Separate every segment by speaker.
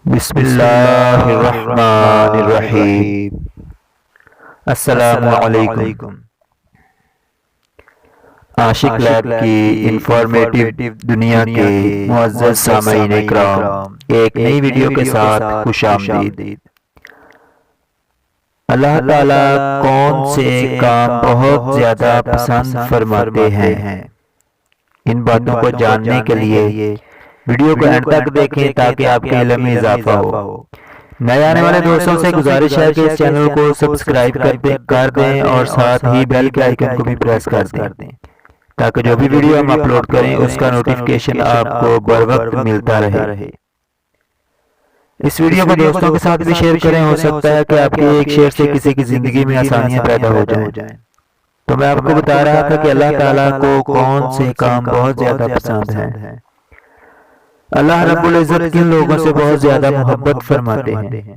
Speaker 1: بسم اللہ الرحمن الرحیم۔ السلام علیکم۔ عاشق لیب کی انفارمیٹیو دنیا کے معزز سامعین اکرام، ایک نئی ویڈیو کے ساتھ خوش آمدید۔ اللہ تعالیٰ کون سے کام بہت زیادہ پسند فرماتے ہیں؟ ان باتوں کو جاننے کے لیے ویڈیو کو اینڈ تک دیکھیں تاکہ آپ کے علم میں اضافہ ہو۔ نئے آنے والے دوستوں سے گزارش ہے کہ اس چینل کو سبسکرائب کر دیں اور ساتھ ہی بیل کے آئیکن کو بھی پریس کر دیں تاکہ جو بھی ویڈیو ہم اپلوڈ کریں اس کا نوٹیفیکیشن آپ کو بر وقت ملتا رہے۔ اس ویڈیو کو دوستوں کے ساتھ بھی شیئر کریں، ہو سکتا ہے کہ آپ کے ایک شیئر سے کسی کی زندگی میں آسانیاں پیدا ہو جائیں۔ تو میں آپ کو بتا رہا تھا کہ اللہ تعالیٰ کو کون سے کام بہت زیادہ پسند ہیں۔ اللہ رب العزت کن لوگوں سے بہت زیادہ محبت فرماتے ہیں؟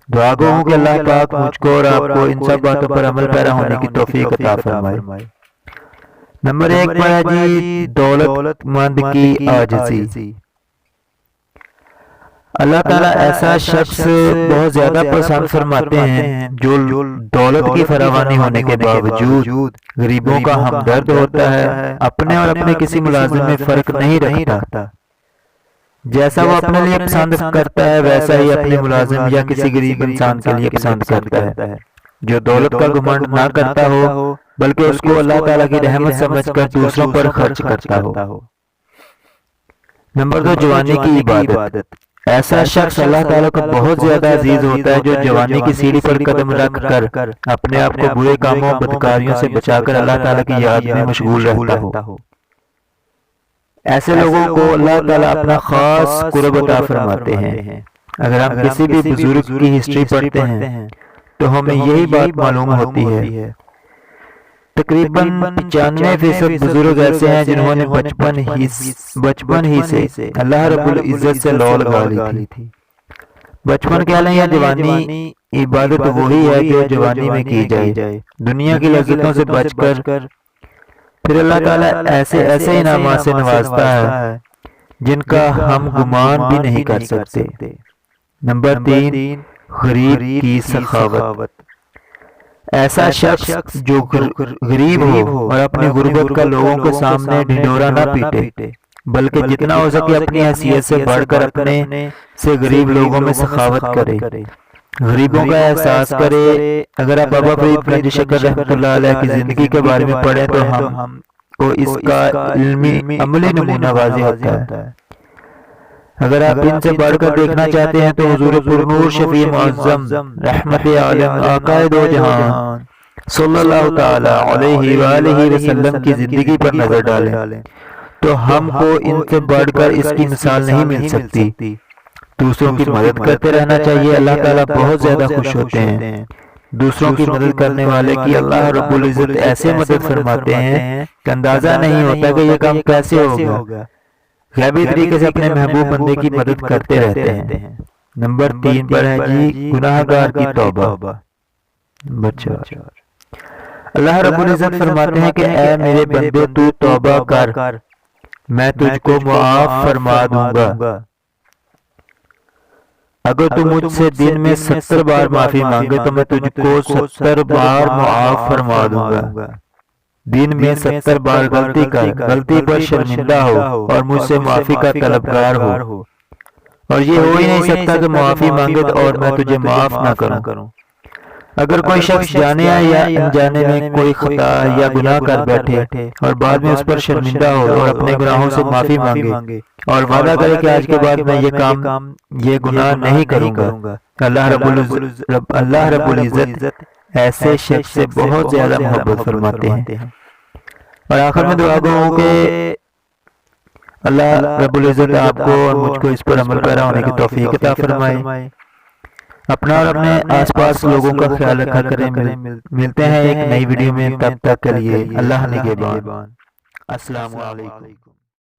Speaker 1: دعا گو ہوں کہ اللہ پاک مجھ کو اور آپ کو ان سب باتوں پر عمل پیرا ہونے کی توفیق عطا فرمائے۔ نمبر 1 پر ہے جی دولت مند کی عاجزی۔ اللہ تعالیٰ ایسا شخص بہت زیادہ پسند فرماتے ہیں جو دولت کی فراوانی ہونے کے باوجود غریبوں کا ہمدرد ہوتا ہے، اپنے اور اپنے کسی ملازم میں فرق نہیں رکھتا۔ جیسا وہ اپنے لیے پسند کرتا ہے ویسا ہی اپنے ملازم یا کسی غریب انسان کے لیے پسند کرتا ہے۔ جو دولت کا گھمنڈ نہ کرتا ہو بلکہ اس کو اللہ تعالیٰ کی رحمت سمجھ کر دوسروں پر خرچ کرتا ہو۔ نمبر 2 جوانی کی عبادت۔ ایسا شخص اللہ تعالیٰ کو بہت زیادہ عزیز ہوتا ہے جو جوانی کی سیڑھی پر قدم رکھ کر اپنے آپ کو برے کاموں بدکاریوں سے بچا کر اللہ تعالیٰ کی یاد میں مشغول رہتا ہو۔ ایسے لوگوں کو اللہ تعالیٰ اپنا خاص قرب عطا فرماتے ہیں۔ اگر ہم کسی بھی بزرگ کی ہسٹری پڑھتے ہیں تو ہمیں یہی بات معلوم ہوتی ہے۔ تقریباً 95% بزرگ ایسے ہیں جنہوں نے بچپن ہی سے اللہ رب العزت سے لو لگا لی تھی۔ بچپن کہہ لیں یا جوانی، عبادت وہی ہے جو جوانی میں کی جائے، دنیا کی لذتوں سے بچ کر پھر اللہ تعالیٰ ایسے انعامات سے نوازتا ہے جن کا ہم گمان بھی نہیں کر سکتے۔ نمبر 3 غریب کی سخاوت۔ ایسا شخص جو غریب ہو اور اپنی غربت کا لوگوں کے سامنے ڈھنڈورا نہ پیٹے بلکہ جتنا ہو سکے اپنی حیثیت سے بڑھ کر اپنے سے غریب لوگوں میں سخاوت کرے، غریبوں کا احساس کرے۔ اگر آپ بابا فرید گنج شکر رحمۃ اللہ علیہ کی زندگی کے بارے میں پڑھیں تو ہم کو اس کا علمی عملی نمونہ واضح ہوتا ہے۔ اگر آپ ان سے بڑھ کر دیکھنا چاہتے ہیں تو حضور پرنور شفیع معظم رحمت عالم آقا دو جہان صلی اللہ تعالی علیہ وآلہ وسلم کی زندگی پر نظر ڈالیں تو ہم کو ان سے بڑھ کر اس کی مثال نہیں مل سکتی۔ دوسروں کی مدد کرتے رہنا چاہیے، اللہ تعالیٰ بہت زیادہ خوش ہوتے ہیں۔ دوسروں کی مدد کرنے والے کی اللہ رب العزت ایسے مدد فرماتے ہیں کہ اندازہ نہیں ہوتا کہ یہ کام کیسے ہوگا۔ غیبی طریقے سے اپنے محبوب بندے کی مدد کرتے رہتے ہیں۔ نمبر 3 پر ہے جی گناہ گار کی توبہ۔ نمبر 4 اللہ رب العزت فرماتے ہیں کہ اے میرے بندے تو توبہ کر، میں تجھ کو معاف فرما دوں گا۔ اگر تو مجھ سے دن میں 70 بار معافی مانگے تو میں تجھ کو 70 بار معاف فرما دوں گا۔ دن میں 70 بار غلطی کر، غلطی پر شرمندہ ہو اور مجھ سے معافی کا طلبگار ہو، اور یہ ہو ہی نہیں سکتا کہ معافی مانگے اور میں تجھے معاف نہ کروں۔ اگر کوئی شخص جانے یا انجانے میں کوئی خطا یا گناہ کر بیٹھے اور بعد میں اس پر شرمندہ ہو اور اپنے گناہوں سے معافی مانگے اور وعدہ کرے کہ آج کے بعد میں یہ گناہ نہیں کروں گا، اللہ رب العزت ایسے شخص سے بہت زیادہ محبت فرماتے ہیں۔ اور آخر میں دعا گو ہوں کہ اللہ رب العزت آپ کو اور مجھ کو اس پر عمل پیرا ہونے کی توفیق عطا فرمائے۔ اپنا اور اپنے آس پاس لوگوں کا خیال رکھا کریں۔ ملتے ہیں ایک نئی ویڈیو میں، تب تک کے لیے اللہ نگہبان۔ السلام علیکم۔